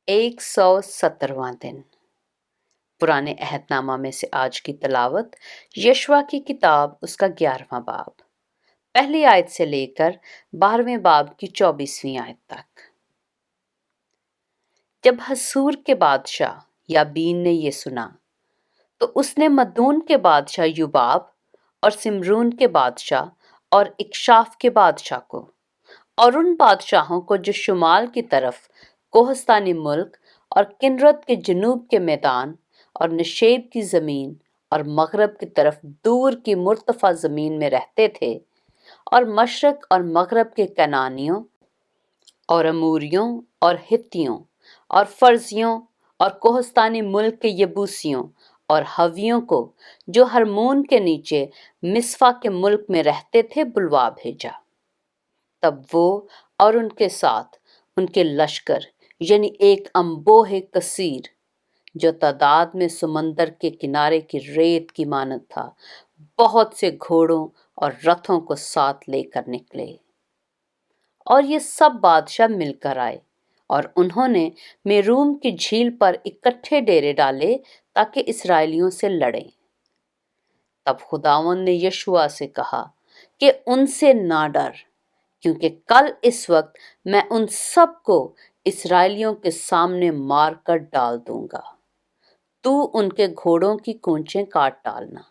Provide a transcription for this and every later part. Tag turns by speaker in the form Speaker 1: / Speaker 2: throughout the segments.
Speaker 1: 170वां दिन। पुराने अहदनामा में से आज की तलावत यशवा की किताब उसका 11वां बाब, पहली आयत से लेकर 12वें बाब की 24वीं आयत तक। जब हसूर के बादशाह याबीन ने ये सुना तो उसने मदून के बादशाह युबाब और सिमरून के बादशाह और इक्शाफ के बादशाह को और उन बादशाहों को जो शुमाल की तरफ कोहस्तानी मुल्क और किन्रत के जनूब के मैदान और नशेब की ज़मीन और मगरब की तरफ दूर की मुर्तफ़ा ज़मीन में रहते थे, और मशरक और मगरब के कनानियों और अमूरियों और हित्तियों और फर्जियों और कोहस्तानी मुल्क के यबूसियों और हवियों को जो हरमोन के नीचे मिस्फा के मुल्क में रहते थे बुलवा भेजा। तब वो और उनके साथ उनके लश्कर यानी एक अम्बोह कसीर जो तादाद में समंदर के किनारे की रेत की मानद था, बहुत से घोड़ों और रथों को साथ लेकर निकले। और ये सब बादशाह मिलकर आए और उन्होंने मेरूम की झील पर इकट्ठे डेरे डाले ताकि इसराइलियों से लड़ें। तब खुदावंद ने यशुआ से कहा कि उनसे ना डर, क्योंकि कल इस वक्त मैं उन सब को इसराइलियों के सामने मार कर डाल दूंगा। तू उनके घोड़ों की कूंचें काट डालना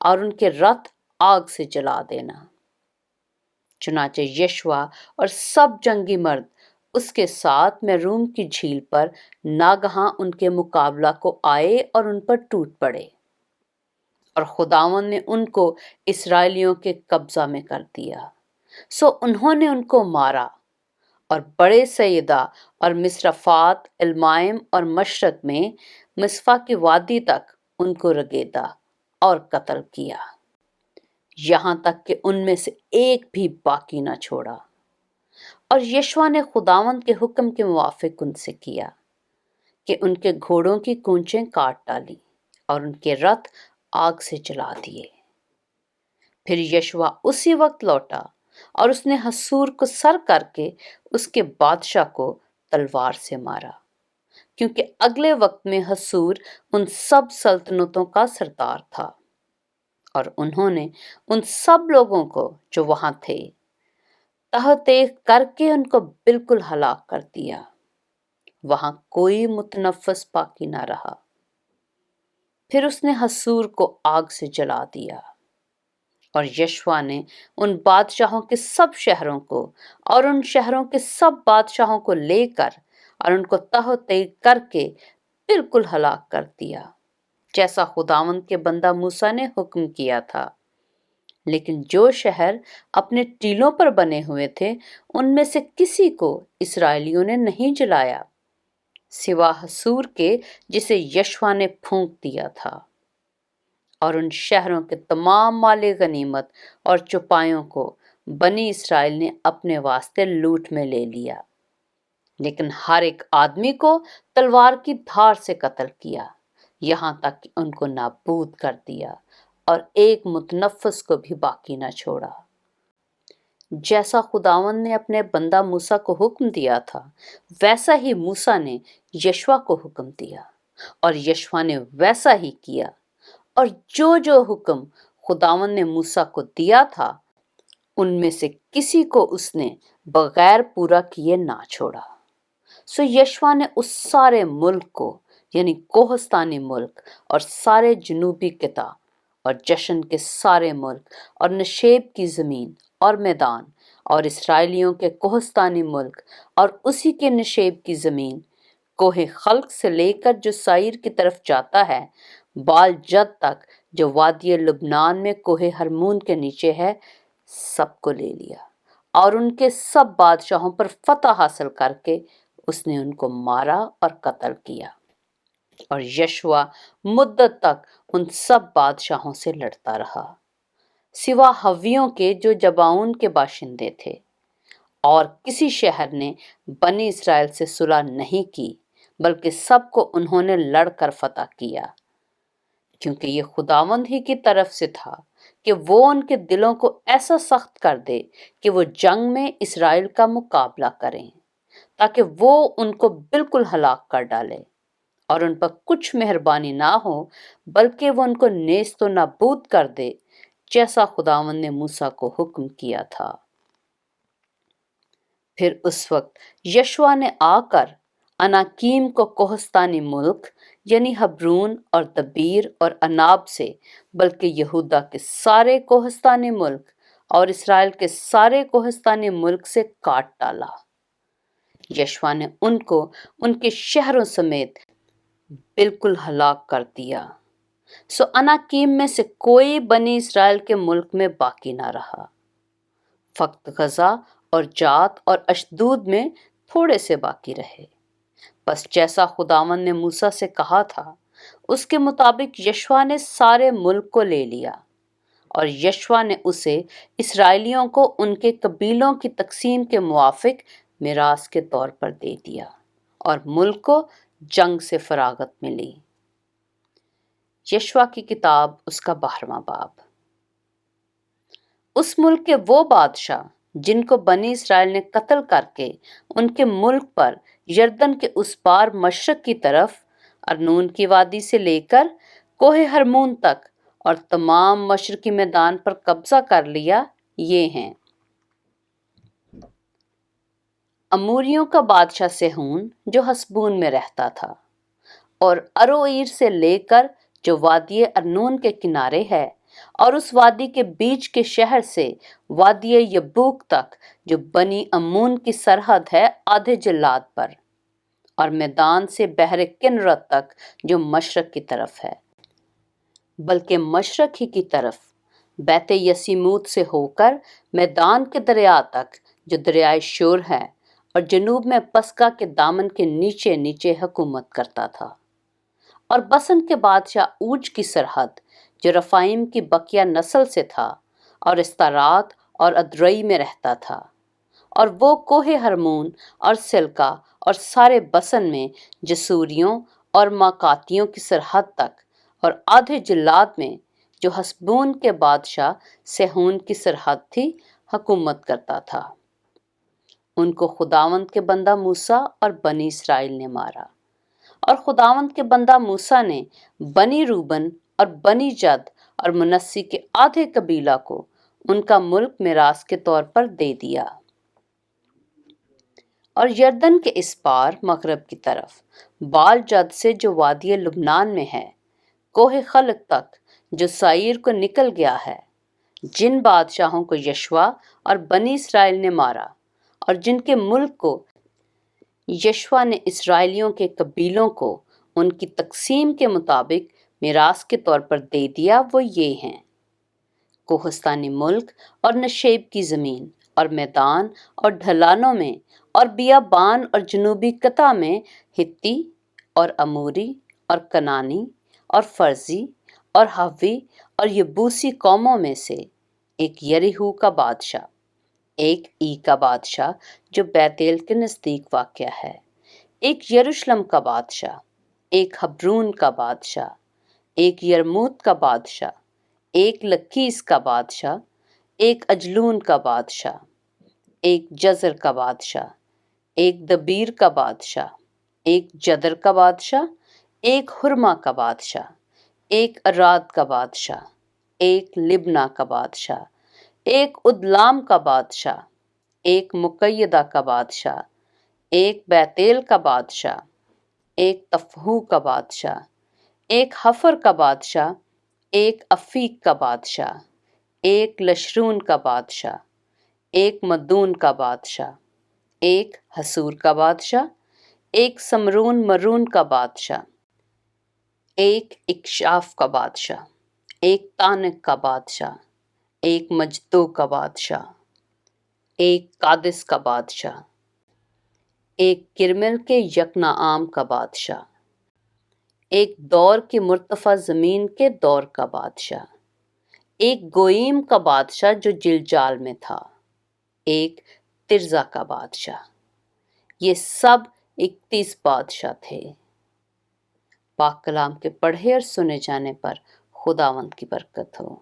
Speaker 1: और उनके रथ आग से जला देना। चुनाचे यशवा और सब जंगी मर्द उसके साथ मेरूम की झील पर नागहां उनके मुकाबला को आए और उन पर टूट पड़े, और खुदावन ने उनको इसराइलियों के कब्जा में कर दिया। सो उन्होंने उनको मारा और बड़े सैदा और मिस्रफात, इल्माइम और मशरक में मिस्फा की वादी तक उनको रगेदा और कत्ल किया, यहाँ तक कि उनमें से एक भी बाकी न छोड़ा। और यशवा ने खुदावंद के हुक्म के मुवाफिक उनसे किया कि उनके घोड़ों की कूंचें काट डाली और उनके रथ आग से जला दिए। फिर यशवा उसी वक्त लौटा और उसने हसूर को सर करके उसके बादशाह को तलवार से मारा, क्योंकि अगले वक्त में हसूर उन सब सल्तनतों का सरदार था। और उन्होंने उन सब लोगों को जो वहां थे तहत करके उनको बिल्कुल हलाक कर दिया। वहां कोई मुतनफ़्फ़िस बाकी ना रहा। फिर उसने हसूर को आग से जला दिया। और यशवा ने उन बादशाहों के सब शहरों को और उन शहरों के सब बादशाहों को लेकर और उनको तह करके बिल्कुल हलाक कर दिया, जैसा खुदावंद के बंदा मूसा ने हुक्म किया था। लेकिन जो शहर अपने टीलों पर बने हुए थे, उनमें से किसी को इसराइलियों ने नहीं जलाया, सिवा हसूर के जिसे यशवा ने फूंक दिया था। और उन शहरों के तमाम माले गनीमत और चौपायों को बनी इसराइल ने अपने वास्ते लूट में ले लिया, लेकिन हर एक आदमी को तलवार की धार से कत्ल किया, यहाँ तक कि उनको नाबूद कर दिया और एक मुतनफ़्फ़िस को भी बाकी न छोड़ा। जैसा खुदावंद ने अपने बंदा मूसा को हुक्म दिया था, वैसा ही मूसा ने यशवा को हुक्म दिया और यशवा ने वैसा ही किया। और जो जो हुक्म खुदावंद ने मूसा को दिया था, उनमें से किसी को उसने बगैर पूरा किए ना छोड़ा। सो यशवा ने उस सारे मुल्क को यानी कोहस्तानी मुल्क और सारे जनूबी किता और जशन के सारे मुल्क और नशेब की ज़मीन और मैदान और इसराइलियों के कोहस्तानी मुल्क और उसी के नशेब की ज़मीन, कोहे खल्क से लेकर जो साइर की तरफ जाता है, बाल जद तक जो वादी लुबनान में कोहे हरमून के नीचे है, सबको ले लिया। और उनके सब बादशाहों पर फतह हासिल करके उसने उनको मारा और कत्ल किया। और यशवा मुद्दत तक उन सब बादशाहों से लड़ता रहा, सिवा हवियों के जो जबाउन के बाशिंदे थे। और किसी शहर ने बनी इसराइल से सुलह नहीं की, बल्कि सबको उन्होंने लड़कर फतह किया, क्योंकि ये खुदावंद ही की तरफ से था कि वो उनके दिलों को ऐसा सख्त कर दे कि वो जंग में इसराइल का मुकाबला करें। تاکہ وہ ان کو بالکل ہلاک کر ڈالے اور ان پر کچھ مہربانی نہ ہو، بلکہ وہ ان کو نیست و نابود کر دے، جیسا خداوند نے موسیٰ کو حکم کیا تھا۔ پھر اس وقت یشوع نے آ کر اناکیم کو کوہستانی ملک یعنی حبرون اور دبیر اور اناب سے، بلکہ یہودا کے سارے کوہستانی ملک اور اسرائیل کے سارے کوہستانی ملک سے کاٹ ڈالا۔ یشوع نے ان کو ان کے شہروں سمیت بالکل ہلاک کر دیا۔ سو اناکیم میں سے کوئی بنی اسرائیل کے ملک میں باقی نہ رہا، فقط غزہ اور جات اور اشدود میں تھوڑے سے باقی رہے۔ بس جیسا خداوند نے موسیٰ سے کہا تھا، اس کے مطابق یشوع نے سارے ملک کو لے لیا، اور یشوع نے اسے اسرائیلیوں کو ان کے قبیلوں کی تقسیم کے موافق میراث کے طور پر دے دیا، اور ملک کو جنگ سے فراغت ملی۔ یشوع کی کتاب اس کا 12واں باب۔ اس ملک کے وہ بادشاہ جن کو بنی اسرائیل نے قتل کر کے ان کے ملک پر یردن کے اس پار مشرق کی طرف ارنون کی وادی سے لے کر کوہ ہرمون تک اور تمام مشرقی میدان پر قبضہ کر لیا، یہ ہیں: اموریوں کا بادشاہ سیہون جو حسبون میں رہتا تھا، اور اروئیر سے لے کر جو وادی ارنون کے کنارے ہے، اور اس وادی کے بیچ کے شہر سے وادی یبوک تک جو بنی امون کی سرحد ہے آدھے جلاد پر، اور میدان سے بحر کنرت تک جو مشرق کی طرف ہے، بلکہ مشرق ہی کی طرف بیت یسیموت سے ہو کر میدان کے دریا تک جو دریائے شور ہے، اور جنوب میں پسکا کے دامن کے نیچے نیچے حکومت کرتا تھا، اور بسن کے بادشاہ اوج کی سرحد جو رفائیم کی بقیہ نسل سے تھا، اور استارات اور ادرئی میں رہتا تھا، اور وہ کوہ ہرمون اور سلکا اور سارے بسن میں جسوریوں اور ماکاتیوں کی سرحد تک، اور آدھے جلاد میں جو حسبون کے بادشاہ سیہون کی سرحد تھی حکومت کرتا تھا۔ ان کو خداوند کے بندہ موسیٰ اور بنی اسرائیل نے مارا، اور خداوند کے بندہ موسیٰ نے بنی روبن اور بنی جد اور منسی کے آدھے قبیلہ کو ان کا ملک میراث کے طور پر دے دیا۔ اور یردن کے اس پار مغرب کی طرف بال جد سے جو وادی لبنان میں ہے، کوہ خلق تک جو سعیر کو نکل گیا ہے، جن بادشاہوں کو یشوع اور بنی اسرائیل نے مارا، اور جن کے ملک کو یشوع نے اسرائیلیوں کے قبیلوں کو ان کی تقسیم کے مطابق میراث کے طور پر دے دیا، وہ یہ ہیں: کوہستانی ملک اور نشیب کی زمین اور میدان اور ڈھلانوں میں اور بیابان اور جنوبی قطع میں ہتی اور اموری اور کنانی اور فرزی اور حوی اور یبوسی قوموں میں سے ایک یریحو کا بادشاہ، ایک ای کا بادشاہ جو بیتیل کے نزدیک واقع ہے، ایک یروشلم کا بادشاہ، ایک حبرون کا بادشاہ، ایک یرموت کا بادشاہ، ایک لکیس کا بادشاہ، ایک اجلون کا بادشاہ، ایک جزر کا بادشاہ، ایک دبیر کا بادشاہ، ایک جدر کا بادشاہ، ایک حرما کا بادشاہ، ایک اراد کا بادشاہ، ایک لبنا کا بادشاہ، ایک ادلام کا بادشاہ، ایک مقیدہ کا بادشاہ، ایک بیتیل کا بادشاہ، ایک تفہو کا بادشاہ، ایک حفر کا بادشاہ، ایک افیق کا بادشاہ، ایک لشرون کا بادشاہ، ایک مدون کا بادشاہ، ایک حسور کا بادشاہ، ایک سمرون مرون کا بادشاہ، ایک اکشاف کا بادشاہ، ایک تانک کا بادشاہ، ایک مجدو کا بادشاہ، ایک قادس کا بادشاہ، ایک کرمل کے یکنعام کا بادشاہ، ایک دور کی مرتفع زمین کے دور کا بادشاہ، ایک گوئیم کا بادشاہ جو جلجال میں تھا، ایک ترزا کا بادشاہ۔ یہ سب 31 بادشاہ تھے۔ پاک کلام کے پڑھے اور سنے جانے پر خداوند کی برکت ہو۔